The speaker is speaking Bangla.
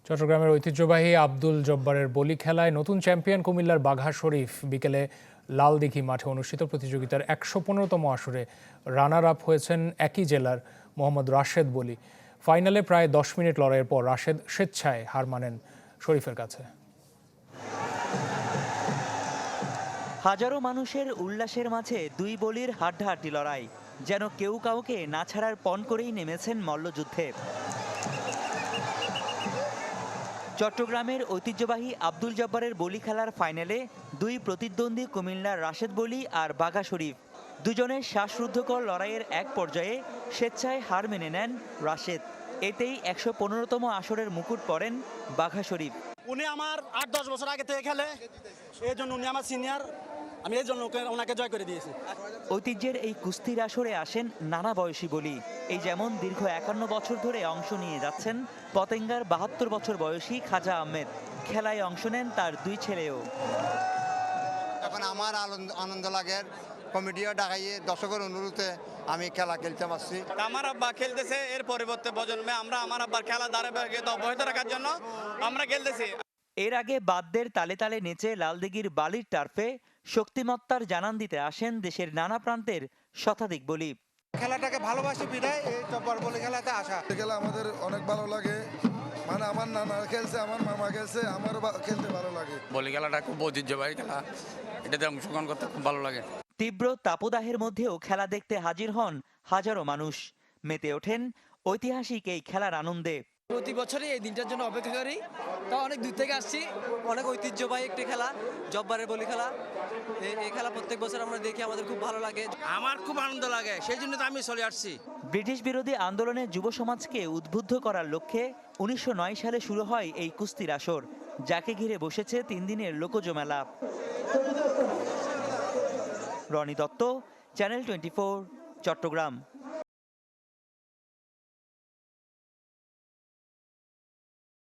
চট্টগ্রামের ঐতিহ্যবাহী আব্দুল জব্বারের বলি খেলায় নতুন চ্যাম্পিয়ন কুমিল্লার বাঘা শরীফ বিকেলে লালদিঘি মাঠে অনুষ্ঠিত প্রতিযোগিতার ১১৫তম আসরে রানার আপ হয়েছেন একই জেলার মোহাম্মদ রাশেদ বলি। ফাইনালে প্রায় ১০ মিনিট লড়াইয়ের পর রাশেদ স্বেচ্ছায় হার মানেন শরীফের কাছে। হাজারো মানুষের উল্লাসের মাঝে দুই বলির হাড্ডাহাড্ডি লড়াই, যেন কেউ কাউকে না ছাড়ার পণ করেই নেমেছেন মল্লযুদ্ধে। চট্টগ্রামের ঐতিহ্যবাহী আব্দুল জব্বারের বলি খেলার ফাইনালে দুই প্রতিদ্বন্দ্বী কুমিল্লার রাশেদ বলি আর বাঘা শরীফ দুজনের শ্বাসরুদ্ধকর লড়াইয়ের এক পর্যায়ে স্বেচ্ছায় হার মেনে নেন রাশেদ। এতেই ১১৫তম আসরের মুকুট পড়েন বাঘা শরীফ। উনি আমার ৮-১০ বছর আগে থেকে খেলে, এই জন্য উনি আমার সিনিয়র, আমি এই জন্য ওনাকে জয় করে দিয়েছি। ঐতিহ্যের এই কুস্তির আসরে আসেন নানা বয়সী বলি। এই যেমন দীর্ঘ ৫১ বছর ধরে অংশ নিয়ে যাচ্ছেন পতেঙ্গার ৭২ বছর বয়সী খাজা আহমেদ। খেলায় অংশ নেন তার দুই ছেলেও। এখন আমার আনন্দ লাগে, কমিটিও ডাকাইয়ে দর্শকের অনুরোধে আমি খেলা খেলতে পারছি। আমার আব্বা খেলতেছে, এর পরিবর্তে প্রজন্মে আমরা আমার আব্বার খেলা ধারাবাহিকতা অব্যাহত রাখার জন্য আমরা খেলতেছি। এর আগে বাদ্যের তালে তালে নেচে লালদিঘির বালির টার্ফে শক্তিমত্তার জানান দিতে আসেন দেশের নানা প্রান্তের শতাধিক বলি। খেলাটাকে ভালোবাসি বিধায় এই জব্বার বলি খেলাতে আসা। খেলা আমাদের অনেক ভালো লাগে, মানে আমার নানা খেলছে, আমার মামা খেলছে, আমারও খেলতে ভালো লাগে। বলি খেলাটা খুব ঐতিহ্যবাহী খেলা, এটাতে অংশগ্রহণ করতে খুব ভালো লাগে। তীব্র তাপদাহের মধ্যেও খেলা দেখতে হাজির হন হাজারো মানুষ। মেতে ওঠেন ঐতিহাসিক এই খেলার আনন্দে। প্রতি বছরই এই দিনটার জন্য অপেক্ষা করি, তা অনেক দূর থেকে আসছি। অনেক ঐতিহ্যবাহী একটি খেলা জব্বারের বলি খেলা। এই খেলা প্রত্যেক বছর আমরা দেখি, আমাদের খুব ভালো লাগে। আমার খুব আনন্দ লাগে, সেই জন্য তো আমি চলে আসছি। ব্রিটিশ বিরোধী আন্দোলনে যুব সমাজকে উদ্বুদ্ধ করার লক্ষ্যে ১৯০৯ সালে শুরু হয় এই কুস্তির আসর, যাকে ঘিরে বসেছে ৩ দিনের লোকজ মেলা। রনি দত্ত, চ্যানেল 24, চট্টগ্রাম।